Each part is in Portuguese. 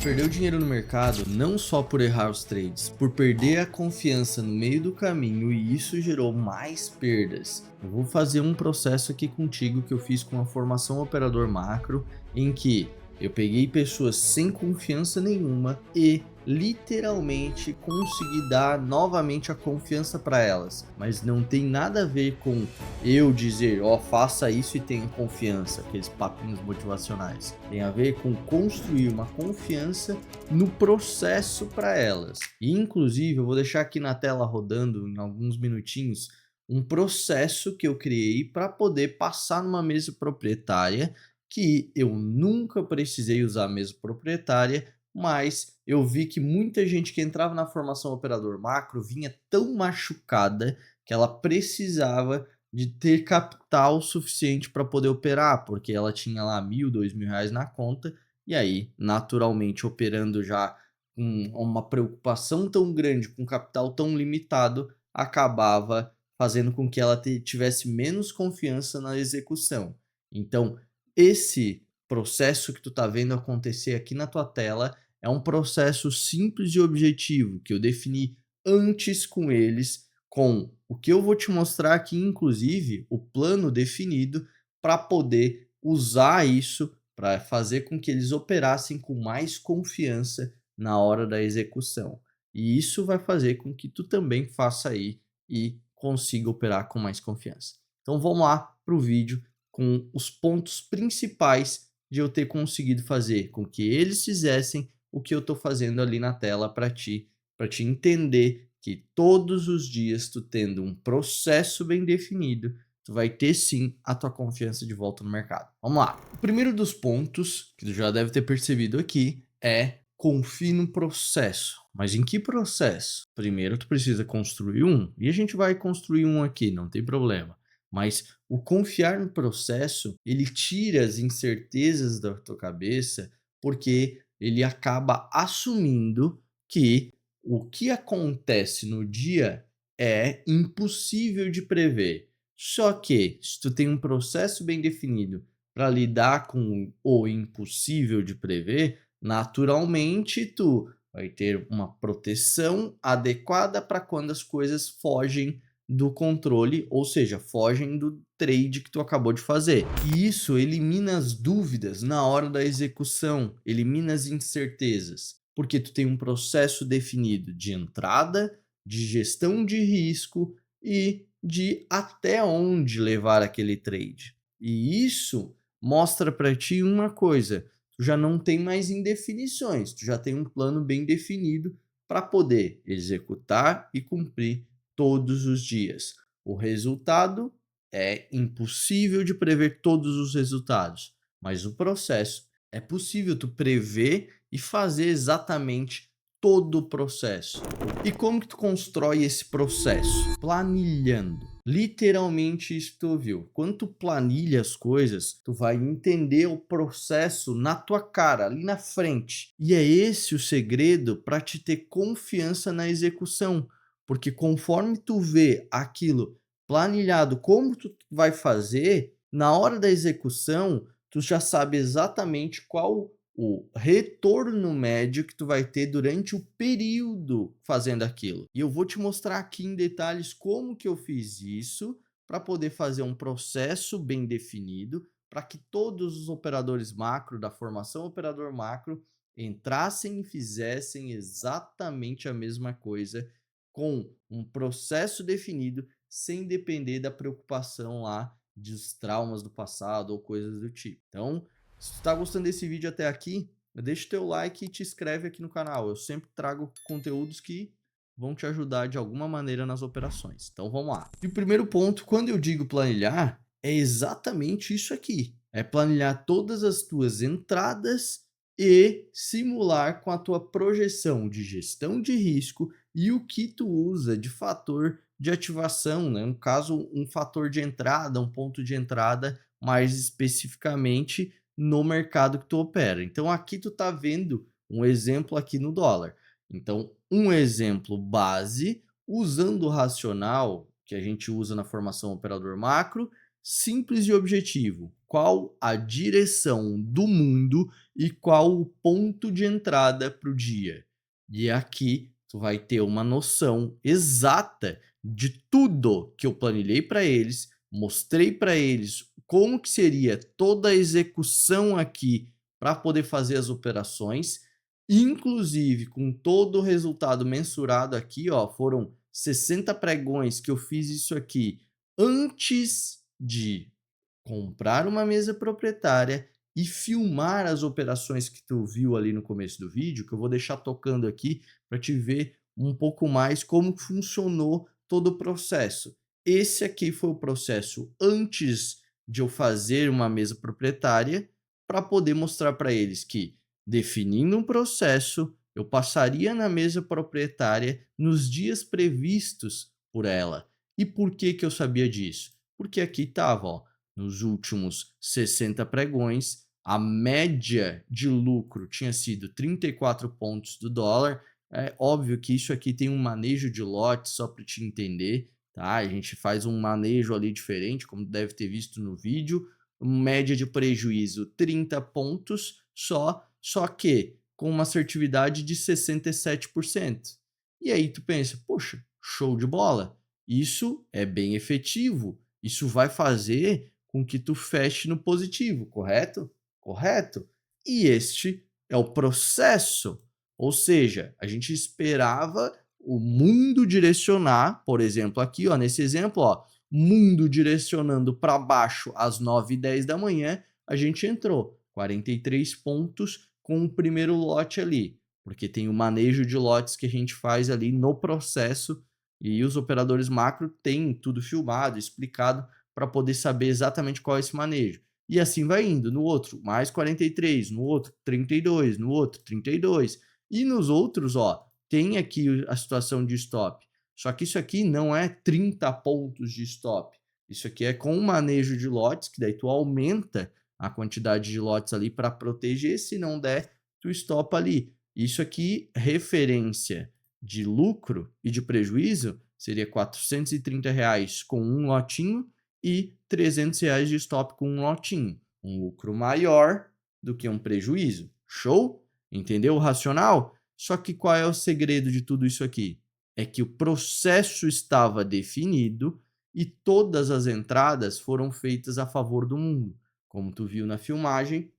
Perdeu dinheiro no mercado não só por errar os trades, por perder a confiança no meio do caminho e isso gerou mais perdas. Eu vou fazer um processo aqui contigo que eu fiz com a formação operador macro, em que eu peguei pessoas sem confiança nenhuma e literalmente consegui dar novamente a confiança para elas, mas não tem nada a ver com eu dizer, ó, faça isso e tenha confiança, aqueles papinhos motivacionais. Tem a ver com construir uma confiança no processo para elas. E inclusive eu vou deixar aqui na tela rodando em alguns minutinhos um processo que eu criei para poder passar numa mesa proprietária, que eu nunca precisei usar a mesa proprietária, mas eu vi que muita gente que entrava na formação operador macro vinha tão machucada que ela precisava de ter capital suficiente para poder operar, porque ela tinha lá R$ 1.000, R$ 2.000 na conta, e aí, naturalmente, operando já com uma preocupação tão grande, com capital tão limitado, acabava fazendo com que ela tivesse menos confiança na execução. Então, esse processo que tu tá vendo acontecer aqui na tua tela é um processo simples e objetivo que eu defini antes com eles, com o que eu vou te mostrar aqui, inclusive o plano definido para poder usar isso para fazer com que eles operassem com mais confiança na hora da execução. E isso vai fazer com que tu também faça aí e consiga operar com mais confiança. Então vamos lá para o vídeo com os pontos principais de eu ter conseguido fazer com que eles fizessem o que eu estou fazendo ali na tela para ti entender que todos os dias tu tendo um processo bem definido, tu vai ter sim a tua confiança de volta no mercado. Vamos lá. O primeiro dos pontos que tu já deve ter percebido aqui é confie no processo. Mas em que processo? Primeiro tu precisa construir um, e a gente vai construir um aqui, não tem problema. Mas o confiar no processo, ele tira as incertezas da tua cabeça, porque ele acaba assumindo que o que acontece no dia é impossível de prever. Só que, se tu tem um processo bem definido para lidar com o impossível de prever, naturalmente tu vai ter uma proteção adequada para quando as coisas fogem do controle, ou seja, fogem do trade que tu acabou de fazer. E isso elimina as dúvidas na hora da execução, elimina as incertezas, porque tu tem um processo definido de entrada, de gestão de risco e de até onde levar aquele trade. E isso mostra para ti uma coisa, tu já não tem mais indefinições, tu já tem um plano bem definido para poder executar e cumprir todos os dias. O resultado é impossível de prever todos os resultados, mas o processo é possível tu prever e fazer exatamente todo o processo. E como que tu constrói esse processo? Planilhando. Literalmente isso que tu ouviu. Quando tu planilha as coisas, tu vai entender o processo na tua cara, ali na frente. E é esse o segredo para te ter confiança na execução. Porque conforme tu vê aquilo planilhado, como tu vai fazer, na hora da execução, tu já sabe exatamente qual o retorno médio que tu vai ter durante o período fazendo aquilo. E eu vou te mostrar aqui em detalhes como que eu fiz isso para poder fazer um processo bem definido para que todos os operadores macro da formação operador macro entrassem e fizessem exatamente a mesma coisa com um processo definido, sem depender da preocupação lá dos traumas do passado ou coisas do tipo. Então, se tu está gostando desse vídeo até aqui, deixa o teu like e te inscreve aqui no canal. Eu sempre trago conteúdos que vão te ajudar de alguma maneira nas operações. Então vamos lá. E o primeiro ponto, quando eu digo planilhar, é exatamente isso aqui. É planilhar todas as tuas entradas e simular com a tua projeção de gestão de risco e o que tu usa de fator de ativação, né? No caso, um fator de entrada, um ponto de entrada mais especificamente no mercado que tu opera. Então aqui tu tá vendo um exemplo aqui no dólar. Então, um exemplo base usando o racional que a gente usa na formação operador macro, simples e objetivo. qual a direção do mundo e qual o ponto de entrada para o dia. E aqui tu vai ter uma noção exata de tudo que eu planilhei para eles, mostrei para eles como que seria toda a execução aqui para poder fazer as operações, inclusive com todo o resultado mensurado aqui, ó, foram 60 pregões que eu fiz isso aqui antes de comprar uma mesa proprietária e filmar as operações que tu viu ali no começo do vídeo, que eu vou deixar tocando aqui para te ver um pouco mais como funcionou todo o processo. Esse aqui foi o processo antes de eu fazer uma mesa proprietária, para poder mostrar para eles que, definindo um processo, eu passaria na mesa proprietária nos dias previstos por ela. E por que que eu sabia disso? Porque aqui estava, ó, nos últimos 60 pregões, a média de lucro tinha sido 34 pontos do dólar. É óbvio que isso aqui tem um manejo de lotes, só para te entender, tá? A gente faz um manejo ali diferente, como deve ter visto no vídeo. Média de prejuízo 30 pontos só que com uma assertividade de 67%. E aí tu pensa, poxa, show de bola. Isso é bem efetivo. Isso vai fazer com que tu feche no positivo, correto? Correto? E este é o processo. Ou seja, a gente esperava o mundo direcionar, por exemplo, aqui, ó, nesse exemplo, ó, mundo direcionando para baixo às 9h10 da manhã, a gente entrou 43 pontos com o primeiro lote ali, porque tem o manejo de lotes que a gente faz ali no processo e os operadores macro têm tudo filmado, explicado para poder saber exatamente qual é esse manejo. E assim vai indo, no outro mais 43, no outro 32, no outro 32. E nos outros, ó, tem aqui a situação de stop. Só que isso aqui não é 30 pontos de stop. Isso aqui é com o manejo de lotes, que daí tu aumenta a quantidade de lotes ali para proteger, se não der, tu stop ali. Isso aqui, referência de lucro e de prejuízo, seria R$430 com um lotinho e R$300 de stop com um lotinho. Um lucro maior do que um prejuízo. Show? Entendeu o racional? Só que qual é o segredo de tudo isso aqui? É que o processo estava definido e todas as entradas foram feitas a favor do mundo. Como tu viu na filmagem,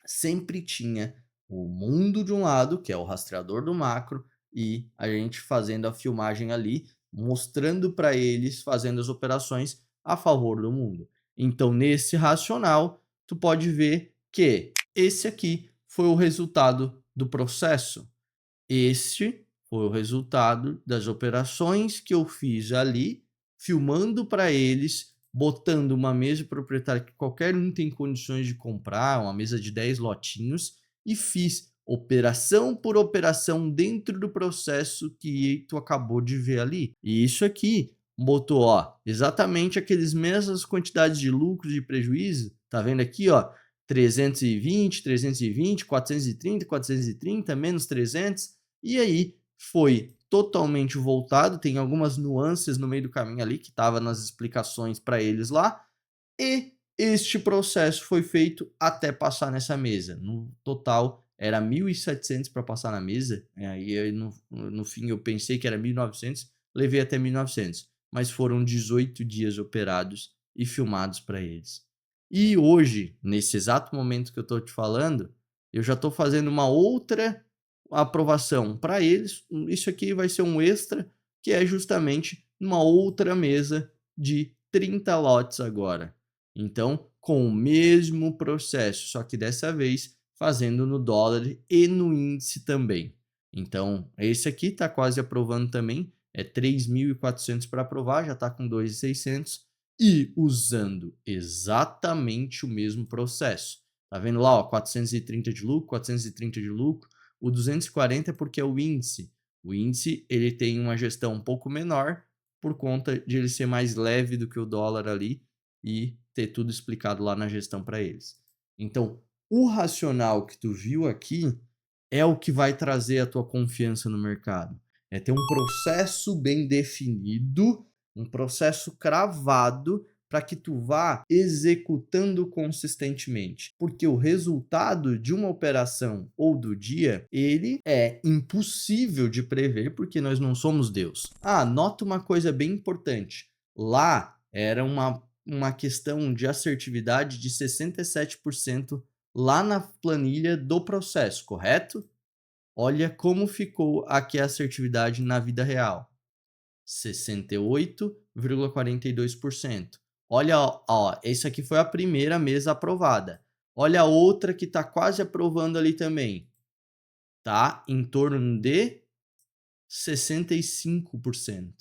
sempre tinha o mundo de um lado, que é o rastreador do macro, e a gente fazendo a filmagem ali, mostrando para eles, fazendo as operações a favor do mundo. Então, nesse racional, tu pode ver que esse aqui foi o resultado do processo. Este foi o resultado das operações que eu fiz ali, filmando para eles, botando uma mesa proprietária que qualquer um tem condições de comprar, uma mesa de 10 lotinhos, e fiz operação por operação dentro do processo que tu acabou de ver ali. E isso aqui botou, ó, exatamente aqueles mesmas quantidades de lucro e de prejuízo, tá vendo aqui, ó, 320, 320, 430, 430, menos 300, e aí foi totalmente voltado, tem algumas nuances no meio do caminho ali que estava nas explicações para eles lá, e este processo foi feito até passar nessa mesa. No total era 1.700 para passar na mesa, aí no fim eu pensei que era 1.900, levei até 1.900, mas foram 18 dias operados e filmados para eles. E hoje, nesse exato momento que eu estou te falando, eu já estou fazendo uma outra aprovação para eles. Isso aqui vai ser um extra, que é justamente uma outra mesa de 30 lotes agora. Então, com o mesmo processo, só que dessa vez fazendo no dólar e no índice também. Então, esse aqui está quase aprovando também, é 3.400 para aprovar, já está com 2.600 e usando exatamente o mesmo processo. Tá vendo lá, ó, 430 de lucro, 430 de lucro. O 240 é porque é o índice. O índice ele tem uma gestão um pouco menor por conta de ele ser mais leve do que o dólar ali e ter tudo explicado lá na gestão para eles. Então, o racional que tu viu aqui é o que vai trazer a tua confiança no mercado. É ter um processo bem definido, um processo cravado para que tu vá executando consistentemente. Porque o resultado de uma operação ou do dia, ele é impossível de prever porque nós não somos Deus. Ah, nota uma coisa bem importante. Lá era uma questão de assertividade de 67% lá na planilha do processo, correto? Olha como ficou aqui a assertividade na vida real. 68,42%. Olha, ó, essa aqui foi a primeira mesa aprovada. Olha a outra que está quase aprovando ali também. Tá em torno de 65%.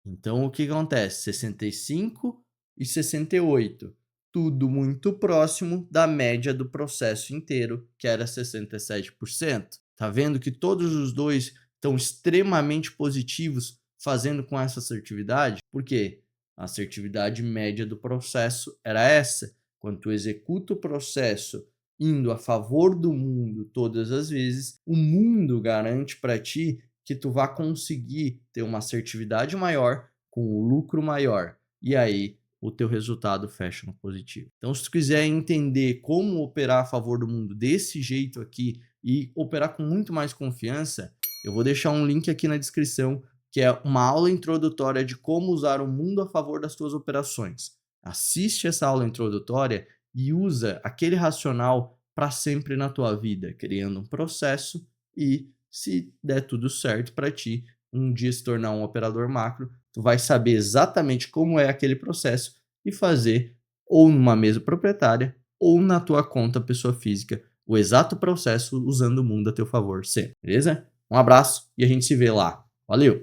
Então, o que acontece? 65 e 68. Tudo muito próximo da média do processo inteiro, que era 67%. Tá vendo que todos os dois estão extremamente positivos fazendo com essa assertividade? Por quê? A assertividade média do processo era essa. Quando tu executa o processo indo a favor do mundo todas as vezes, o mundo garante para ti que tu vai conseguir ter uma assertividade maior com o lucro maior. E aí o teu resultado fecha no positivo. Então, se tu quiser entender como operar a favor do mundo desse jeito aqui e operar com muito mais confiança, eu vou deixar um link aqui na descrição, que é uma aula introdutória de como usar o mundo a favor das tuas operações. Assiste essa aula introdutória e usa aquele racional para sempre na tua vida, criando um processo e, se der tudo certo para ti, um dia se tornar um operador macro, tu vai saber exatamente como é aquele processo e fazer ou numa mesa proprietária ou na tua conta pessoa física o exato processo usando o mundo a teu favor sempre, beleza? Um abraço e a gente se vê lá. Valeu!